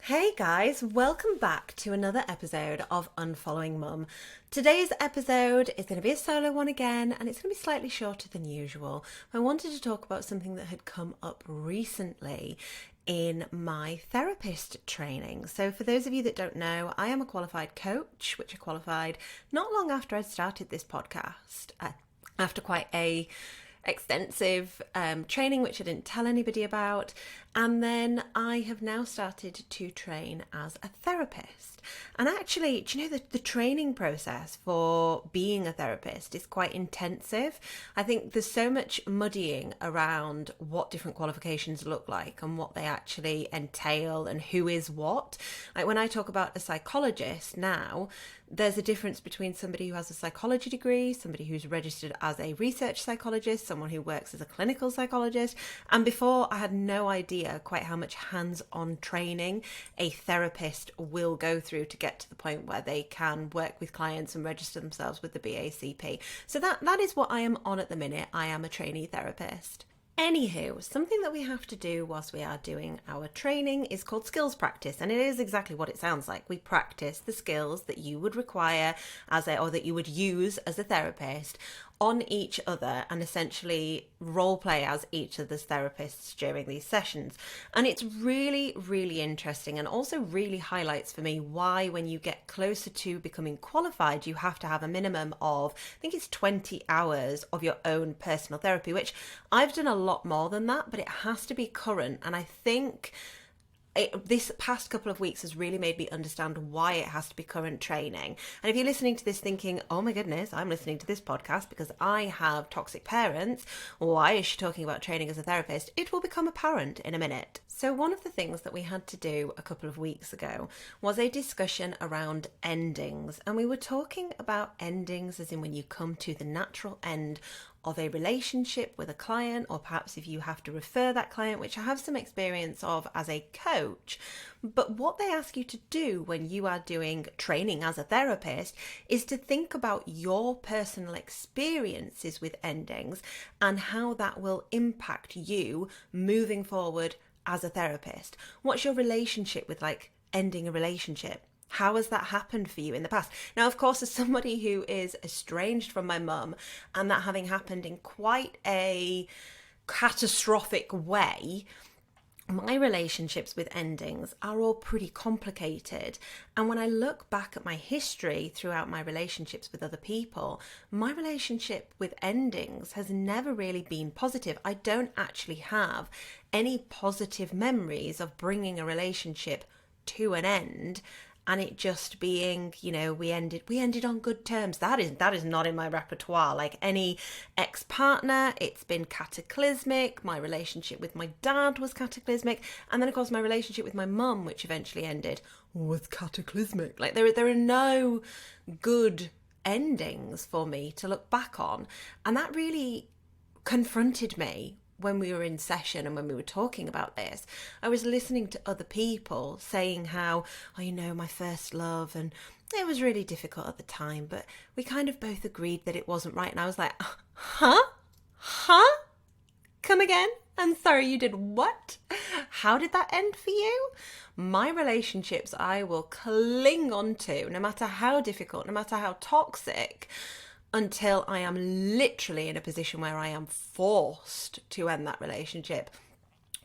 Hey guys, welcome back to another episode of Unfollowing Mum. Today's episode is going to be a solo one again, and it's going to be slightly shorter than usual. I wanted to talk about something that had come up recently in my therapist training. So for those of you that don't know, I am a qualified coach, which I qualified not long after I'd started this podcast, after quite a extensive training which I didn't tell anybody about, and then I have now started to train as a therapist. And actually, do you know, the training process for being a therapist is quite intensive. I think there's so much muddying around what different qualifications look like and what they actually entail and who is what. Like when I talk about a psychologist now, there's a difference between somebody who has a psychology degree, somebody who's registered as a research psychologist, someone who works as a clinical psychologist. And before, I had no idea quite how much hands-on training a therapist will go through to get to the point where they can work with clients and register themselves with the BACP. So that is what I am on at the minute. I am a trainee therapist. Anywho, something that we have to do whilst we are doing our training is called skills practice, and it is exactly what it sounds like. We practice the skills that you would require or that you would use as a therapist on each other, and essentially role play as each other's therapists during these sessions. And it's really, really interesting, and also really highlights for me why when you get closer to becoming qualified, you have to have a minimum of, I think it's 20 hours of your own personal therapy, which I've done a lot more than that, but it has to be current. And I think this past couple of weeks has really made me understand why it has to be current training. And if you're listening to this thinking, oh my goodness, I'm listening to this podcast because I have toxic parents, why is she talking about training as a therapist? It will become apparent in a minute. So one of the things that we had to do a couple of weeks ago was a discussion around endings. And we were talking about endings as in when you come to the natural end of a relationship with a client, or perhaps if you have to refer that client, which I have some experience of as a coach. But what they ask you to do when you are doing training as a therapist is to think about your personal experiences with endings and how that will impact you moving forward as a therapist. What's your relationship with ending a relationship? How has that happened for you in the past? Now, of course, as somebody who is estranged from my mum, and that having happened in quite a catastrophic way, my relationships with endings are all pretty complicated. And when I look back at my history throughout my relationships with other people, my relationship with endings has never really been positive. I don't actually have any positive memories of bringing a relationship to an end and it just being, we ended on good terms. That is not in my repertoire. Like any ex-partner, it's been cataclysmic. My relationship with my dad was cataclysmic. And then of course my relationship with my mum, which eventually ended, was cataclysmic. Like there are no good endings for me to look back on. And that really confronted me when we were in session and when we were talking about this. I was listening to other people saying how, my first love, and it was really difficult at the time, but we kind of both agreed that it wasn't right. And I was like, huh? Come again? I'm sorry, you did what? How did that end for you? My relationships I will cling on to, no matter how difficult, no matter how toxic, until I am literally in a position where I am forced to end that relationship,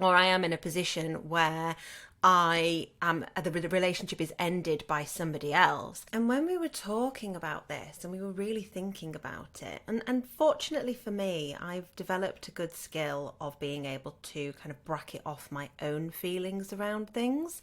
or I am in a position where the relationship is ended by somebody else. And when we were talking about this and we were really thinking about it, and fortunately for me, I've developed a good skill of being able to kind of bracket off my own feelings around things.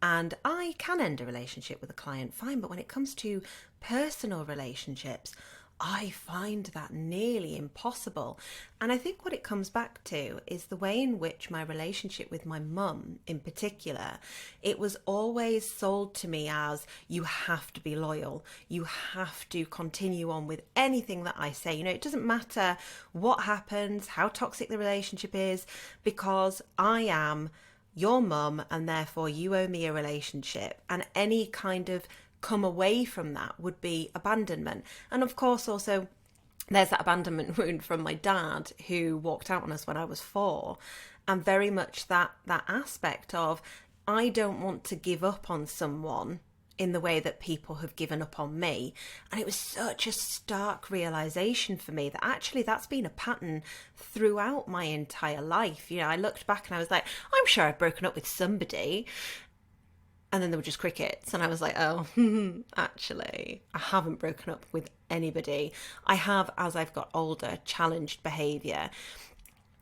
And I can end a relationship with a client fine, but when it comes to personal relationships, I find that nearly impossible. And I think what it comes back to is the way in which my relationship with my mum in particular, it was always sold to me as, you have to be loyal, you have to continue on with anything that I say. It doesn't matter what happens, how toxic the relationship is, because I am your mum and therefore you owe me a relationship, and any kind of come away from that would be abandonment. And of course also there's that abandonment wound from my dad, who walked out on us when I was 4, and very much that aspect of I don't want to give up on someone in the way that people have given up on me. And it was such a stark realization for me that actually that's been a pattern throughout my entire life. You know, I looked back and I was like, I'm sure I've broken up with somebody. And then there were just crickets. And I was like, oh, actually, I haven't broken up with anybody. I have, as I've got older, challenged behaviour.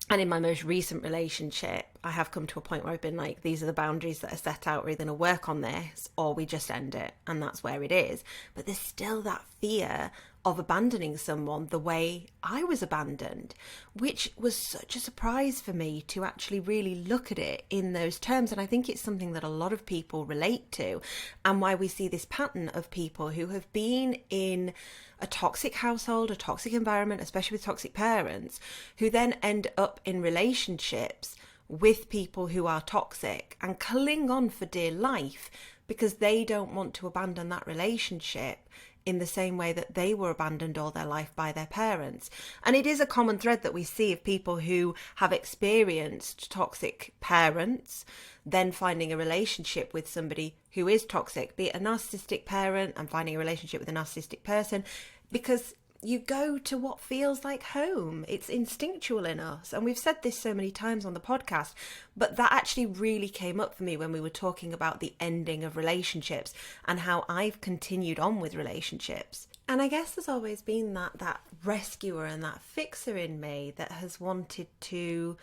And in my most recent relationship, I have come to a point where I've been like, these are the boundaries that are set out. We're either going to work on this or we just end it. And that's where it is. But there's still that fear of abandoning someone the way I was abandoned, which was such a surprise for me to actually really look at it in those terms. And I think it's something that a lot of people relate to, and why we see this pattern of people who have been in a toxic household, a toxic environment, especially with toxic parents, who then end up in relationships with people who are toxic and cling on for dear life because they don't want to abandon that relationship in the same way that they were abandoned all their life by their parents. And it is a common thread that we see of people who have experienced toxic parents then finding a relationship with somebody who is toxic, be it a narcissistic parent and finding a relationship with a narcissistic person, because you go to what feels like home. It's instinctual in us. And we've said this so many times on the podcast, but that actually really came up for me when we were talking about the ending of relationships and how I've continued on with relationships. And I guess there's always been that rescuer and that fixer in me that has wanted to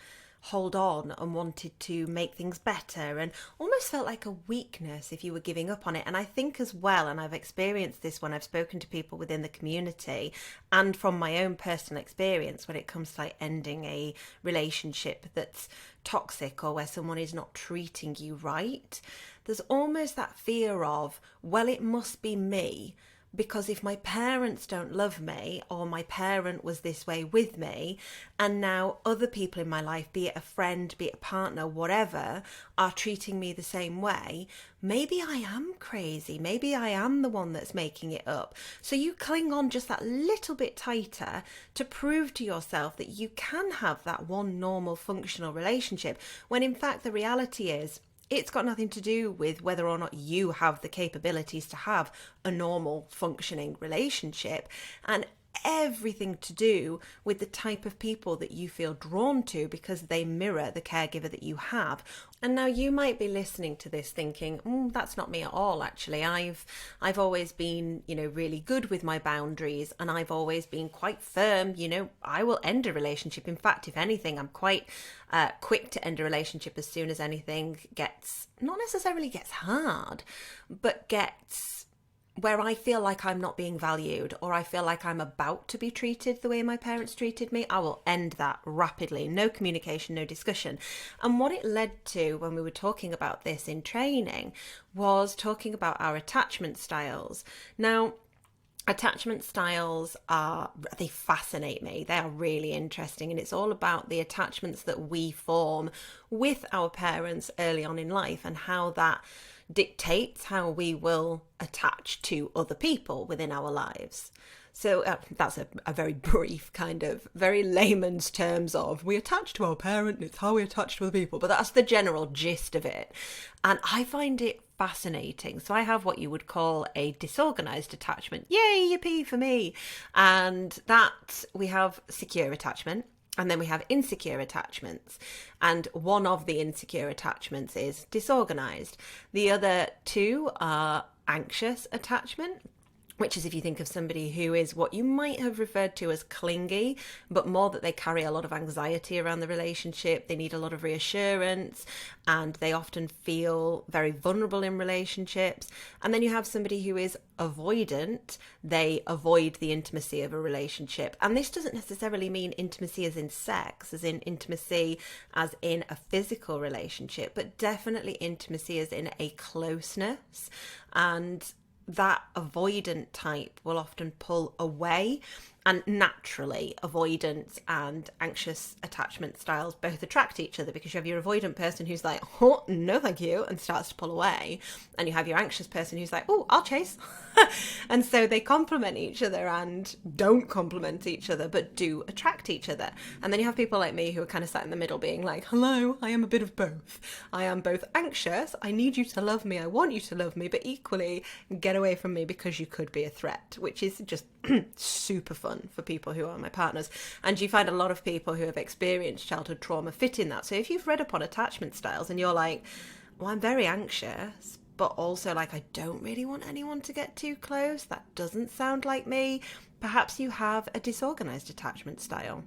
hold on and wanted to make things better, and almost felt like a weakness if you were giving up on it. And I think as well, and I've experienced this when I've spoken to people within the community and from my own personal experience when it comes to like ending a relationship that's toxic or where someone is not treating you right, there's almost that fear of, well, it must be me. Because if my parents don't love me, or my parent was this way with me, and now other people in my life, be it a friend, be it a partner, whatever, are treating me the same way, maybe I am crazy. Maybe I am the one that's making it up. So you cling on just that little bit tighter to prove to yourself that you can have that one normal functional relationship, when in fact the reality is, it's got nothing to do with whether or not you have the capabilities to have a normal functioning relationship, and everything to do with the type of people that you feel drawn to because they mirror the caregiver that you have. And now you might be listening to this thinking, that's not me at all, actually. I've always been, really good with my boundaries, and I've always been quite firm. I will end a relationship. In fact, if anything, I'm quite quick to end a relationship as soon as anything not necessarily gets hard, but gets where I feel like I'm not being valued, or I feel like I'm about to be treated the way my parents treated me. I will end that rapidly. No communication, no discussion. And what it led to when we were talking about this in training was talking about our attachment styles. Now, attachment styles they fascinate me. They are really interesting, and it's all about the attachments that we form with our parents early on in life and how that dictates how we will attach to other people within our lives. So that's a very brief kind of, very layman's terms of, we attach to our parent and it's how we attach to other people, but that's the general gist of it. And I find it fascinating. So I have what you would call a disorganized attachment. Yay, yippee for me. And that we have secure attachment. And then we have insecure attachments. And one of the insecure attachments is disorganized. The other two are anxious attachment, which is if you think of somebody who is what you might have referred to as clingy, but more that they carry a lot of anxiety around the relationship. They need a lot of reassurance, and they often feel very vulnerable in relationships. And then you have somebody who is avoidant. They avoid the intimacy of a relationship. And this doesn't necessarily mean intimacy as in sex, as in intimacy as in a physical relationship, but definitely intimacy as in a closeness. And that avoidant type will often pull away And naturally, avoidance and anxious attachment styles both attract each other, because you have your avoidant person who's like, oh, no, thank you, and starts to pull away. And you have your anxious person who's like, oh, I'll chase. And so they complement each other and don't complement each other, but do attract each other. And then you have people like me who are kind of sat in the middle being like, hello, I am a bit of both. I am both anxious, I need you to love me, I want you to love me, but equally get away from me because you could be a threat, which is just super fun for people who are my partners. And you find a lot of people who have experienced childhood trauma fit in that. So if you've read up on attachment styles and you're like, well, I'm very anxious, but also like, I don't really want anyone to get too close, that doesn't sound like me, perhaps you have a disorganized attachment style.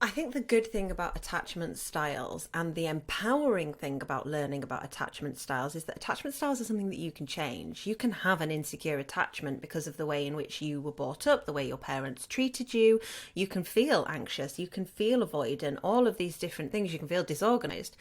I think the good thing about attachment styles, and the empowering thing about learning about attachment styles, is that attachment styles are something that you can change. You can have an insecure attachment because of the way in which you were brought up, the way your parents treated you. You can feel anxious, you can feel avoidant, all of these different things. You can feel disorganized.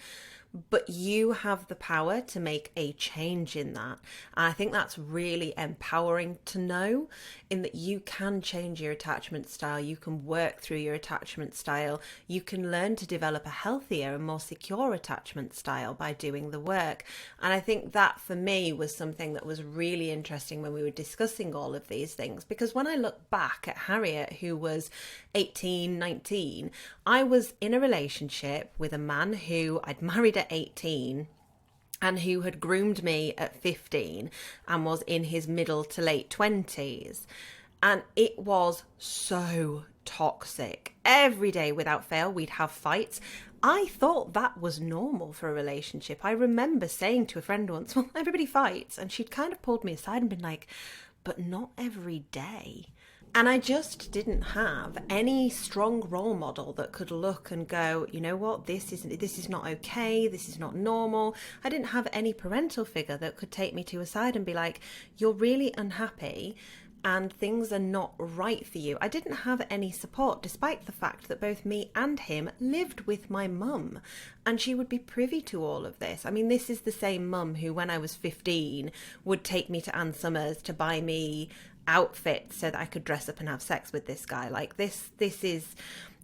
But you have the power to make a change in that. And I think that's really empowering to know, in that you can change your attachment style, you can work through your attachment style, you can learn to develop a healthier and more secure attachment style by doing the work. And I think that for me was something that was really interesting when we were discussing all of these things, because when I look back at Harriet, who was 18, 19, I was in a relationship with a man who I'd married at 18 and who had groomed me at 15 and was in his middle to late 20s. And it was so toxic. Every day without fail, we'd have fights. I thought that was normal for a relationship. I remember saying to a friend once, well, everybody fights. And she'd kind of pulled me aside and been like, but not every day. And I just didn't have any strong role model that could look and go, you know what, this is not okay, this is not normal. I didn't have any parental figure that could take me to a side and be like, you're really unhappy and things are not right for you. I didn't have any support, despite the fact that both me and him lived with my mum, and she would be privy to all of this. I mean, this is the same mum who, when I was 15, would take me to Ann Summers to buy me outfits so that I could dress up and have sex with this guy. Like this is,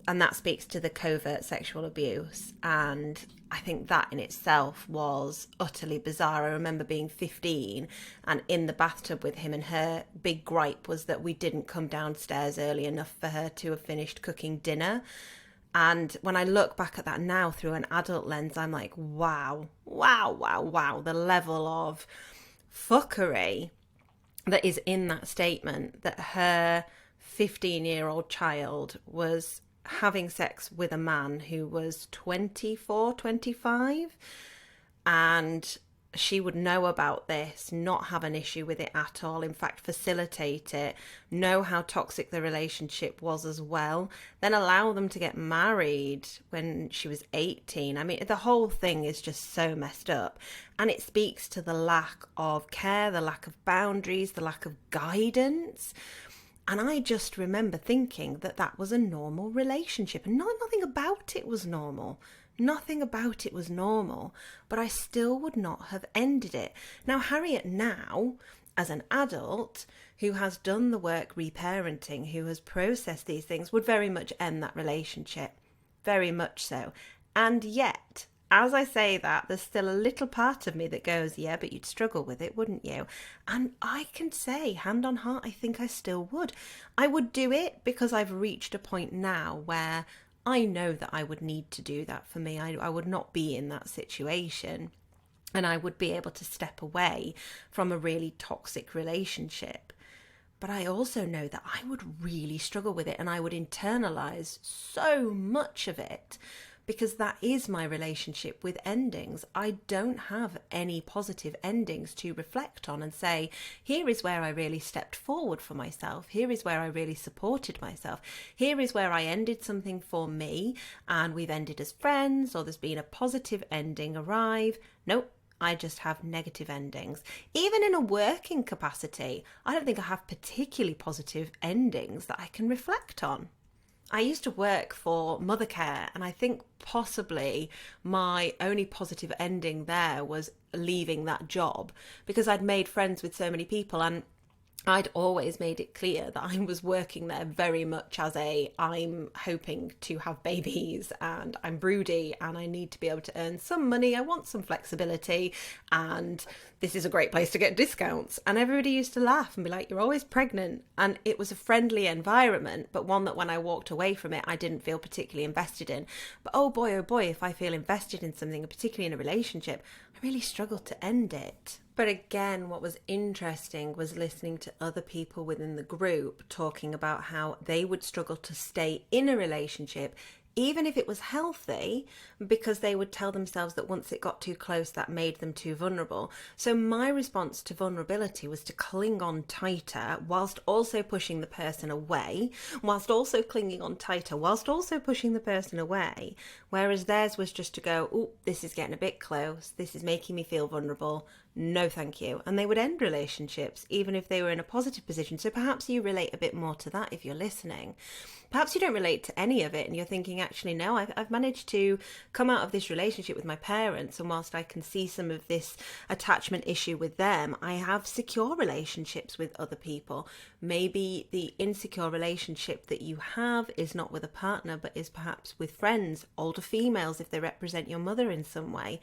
and that speaks to the covert sexual abuse. And I think that in itself was utterly bizarre. I remember being 15 and in the bathtub with him, and her big gripe was that we didn't come downstairs early enough for her to have finished cooking dinner. And when I look back at that now through an adult lens, I'm like, wow, the level of fuckery that is in that statement, that her 15-year-old child was having sex with a man who was 24, 25, and she would know about this, not have an issue with it at all, in fact facilitate it, know how toxic the relationship was as well, then allow them to get married when she was 18. I mean, the whole thing is just so messed up, and it speaks to the lack of care, the lack of boundaries, the lack of guidance. And I just remember thinking that that was a normal relationship, and nothing about it was normal. Nothing about it was normal, but I still would not have ended it. Now, Harriet now, as an adult who has done the work reparenting, who has processed these things, would very much end that relationship. Very much so. And yet, as I say that, there's still a little part of me that goes, yeah, but you'd struggle with it, wouldn't you? And I can say, hand on heart, I think I still would. I would do it because I've reached a point now where I know that I would need to do that for me. I would not be in that situation, and I would be able to step away from a really toxic relationship. But I also know that I would really struggle with it, and I would internalize so much of it, because that is my relationship with endings. I don't have any positive endings to reflect on and say, here is where I really stepped forward for myself. Here is where I really supported myself. Here is where I ended something for me and we've ended as friends, or there's been a positive ending arrive. Nope. I just have negative endings. Even in a working capacity, I don't think I have particularly positive endings that I can reflect on. I used to work for Mothercare, and I think possibly my only positive ending there was leaving that job, because I'd made friends with so many people, and I'd always made it clear that I was working there very much as I'm hoping to have babies and I'm broody and I need to be able to earn some money. I want some flexibility and this is a great place to get discounts. And everybody used to laugh and be like, you're always pregnant. And it was a friendly environment, but one that when I walked away from it, I didn't feel particularly invested in. But oh boy, if I feel invested in something, particularly in a relationship, I really struggled to end it. But again, what was interesting was listening to other people within the group talking about how they would struggle to stay in a relationship, even if it was healthy, because they would tell themselves that once it got too close, that made them too vulnerable. So my response to vulnerability was to cling on tighter whilst also pushing the person away, whilst also clinging on tighter, whilst also pushing the person away. Whereas theirs was just to go, oh, this is getting a bit close. This is making me feel vulnerable. No, thank you. And they would end relationships, even if they were in a positive position. So perhaps you relate a bit more to that if you're listening. Perhaps you don't relate to any of it and you're thinking, actually, no, I've managed to come out of this relationship with my parents. And whilst I can see some of this attachment issue with them, I have secure relationships with other people. Maybe the insecure relationship that you have is not with a partner, but is perhaps with friends, older females, if they represent your mother in some way.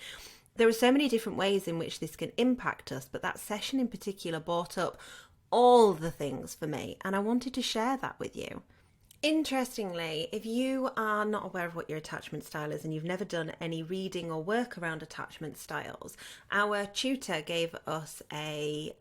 There are so many different ways in which this can impact us, but that session in particular brought up all the things for me, and I wanted to share that with you. Interestingly, if you are not aware of what your attachment style is and you've never done any reading or work around attachment styles, our tutor gave us a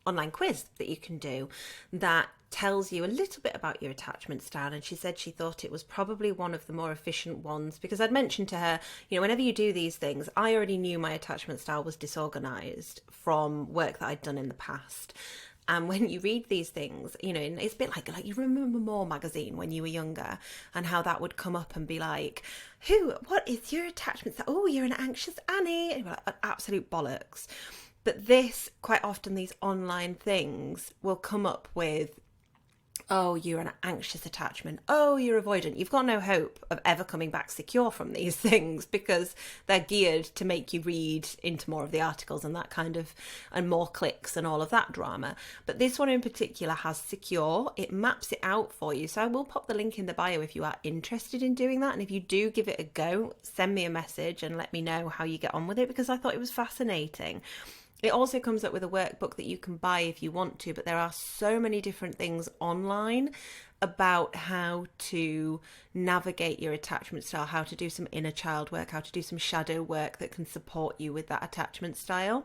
online quiz that you can do that tells you a little bit about your attachment style. And she said she thought it was probably one of the more efficient ones, because I'd mentioned to her, whenever you do these things, I already knew my attachment style was disorganized from work that I'd done in the past. And when you read these things, it's a bit like you remember More magazine when you were younger, and how that would come up and be like, what is your attachment style? Oh, you're an anxious Annie. And you're like, absolute bollocks. But this, quite often, these online things will come up with, oh, you're an anxious attachment. Oh, you're avoidant. You've got no hope of ever coming back secure from these things, because they're geared to make you read into more of the articles and that kind of, and more clicks and all of that drama. But this one in particular has secure. It maps it out for you. So I will pop the link in the bio if you are interested in doing that. And if you do give it a go, send me a message and let me know how you get on with it, because I thought it was fascinating. It also comes up with a workbook that you can buy if you want to, but there are so many different things online about how to navigate your attachment style, how to do some inner child work, how to do some shadow work that can support you with that attachment style.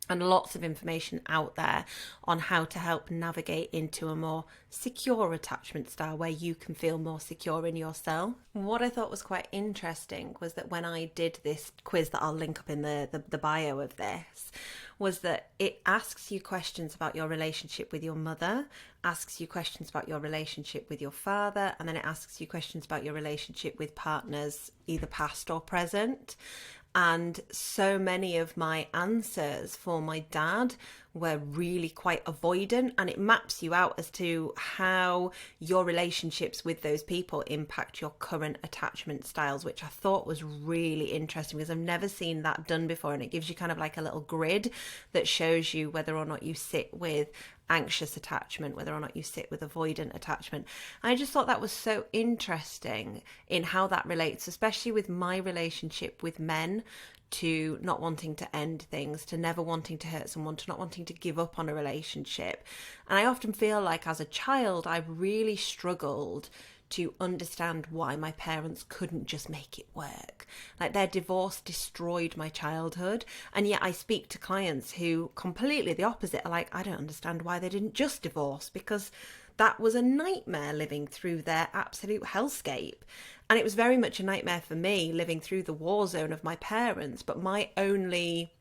And lots of information out there on how to help navigate into a more secure attachment style where you can feel more secure in yourself. What I thought was quite interesting was that when I did this quiz that I'll link up in the bio of this, was that it asks you questions about your relationship with your mother, asks you questions about your relationship with your father, and then it asks you questions about your relationship with partners, either past or present. And so many of my answers for my dad were really quite avoidant, and it maps you out as to how your relationships with those people impact your current attachment styles, which I thought was really interesting because I've never seen that done before. And it gives you kind of like a little grid that shows you whether or not you sit with anxious attachment, whether or not you sit with avoidant attachment. I just thought that was so interesting in how that relates, especially with my relationship with men, to not wanting to end things, to never wanting to hurt someone, to not wanting to give up on a relationship. And I often feel like as a child, I really struggled to understand why my parents couldn't just make it work. Like, their divorce destroyed my childhood. And yet I speak to clients who completely the opposite are like, I don't understand why they didn't just divorce, because that was a nightmare living through their absolute hellscape. And it was very much a nightmare for me living through the war zone of my parents. But my only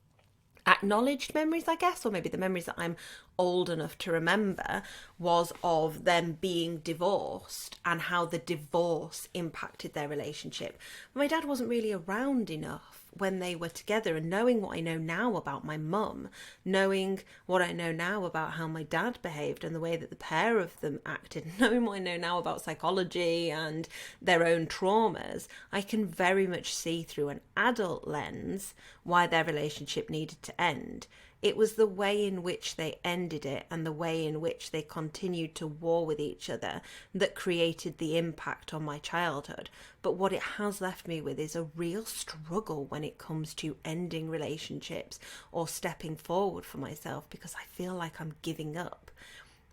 acknowledged memories, I guess, or maybe the memories that I'm old enough to remember, was of them being divorced and how the divorce impacted their relationship. My dad wasn't really around enough when they were together, and knowing what I know now about my mum, knowing what I know now about how my dad behaved and the way that the pair of them acted, knowing what I know now about psychology and their own traumas, I can very much see through an adult lens why their relationship needed to end. It was the way in which they ended it and the way in which they continued to war with each other that created the impact on my childhood. But what it has left me with is a real struggle when it comes to ending relationships or stepping forward for myself, because I feel like I'm giving up.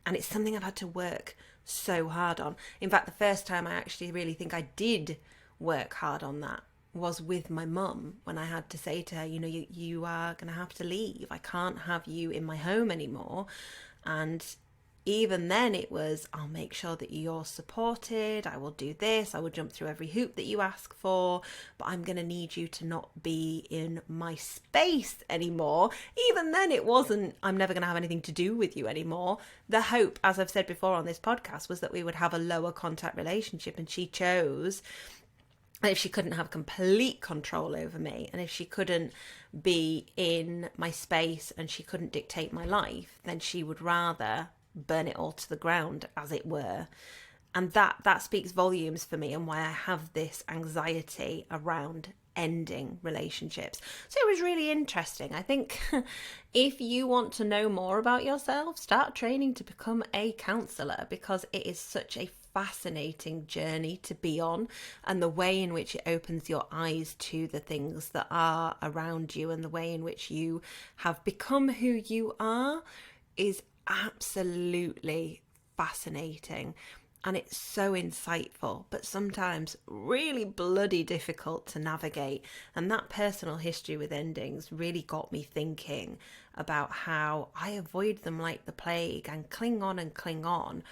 And it's something I've had to work so hard on. In fact, the first time I actually really think I did work hard on that was with my mum, when I had to say to her, you are going to have to leave. I can't have you in my home anymore. And even then it was, I'll make sure that you're supported. I will do this. I will jump through every hoop that you ask for, but I'm going to need you to not be in my space anymore. Even then it wasn't, I'm never going to have anything to do with you anymore. The hope, as I've said before on this podcast, was that we would have a lower contact relationship, and she chose, if she couldn't have complete control over me, and if she couldn't be in my space and she couldn't dictate my life, then she would rather burn it all to the ground, as it were. And that speaks volumes for me, and why I have this anxiety around ending relationships. So it was really interesting. I think if you want to know more about yourself, start training to become a counsellor, because it is such a fascinating journey to be on, and the way in which it opens your eyes to the things that are around you and the way in which you have become who you are is absolutely fascinating. And it's so insightful, but sometimes really bloody difficult to navigate. And that personal history with endings really got me thinking about how I avoid them like the plague and cling on,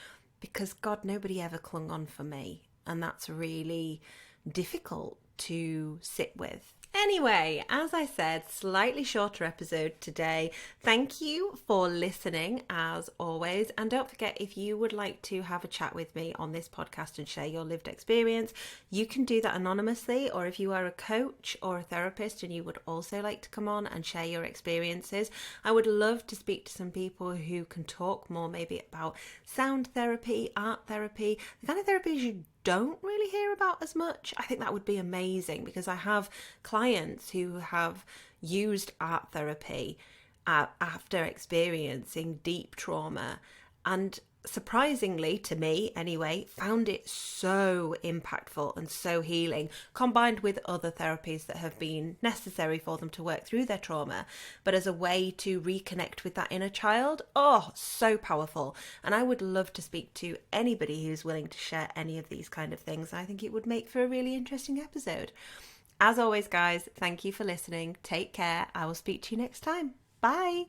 because God, nobody ever clung on for me. And that's really difficult to sit with. Anyway, as I said, slightly shorter episode today. Thank you for listening as always. And don't forget, if you would like to have a chat with me on this podcast and share your lived experience, you can do that anonymously. Or if you are a coach or a therapist and you would also like to come on and share your experiences, I would love to speak to some people who can talk more maybe about sound therapy, art therapy, the kind of therapies you don't really hear about as much. I think that would be amazing, because I have clients who have used art therapy after experiencing deep trauma, and surprisingly to me anyway, found it so impactful and so healing, combined with other therapies that have been necessary for them to work through their trauma, but as a way to reconnect with that inner child. Oh, so powerful. And I would love to speak to anybody who's willing to share any of these kind of things. I think it would make for a really interesting episode. As always, guys, thank you for listening. Take care. I will speak to you next time. Bye.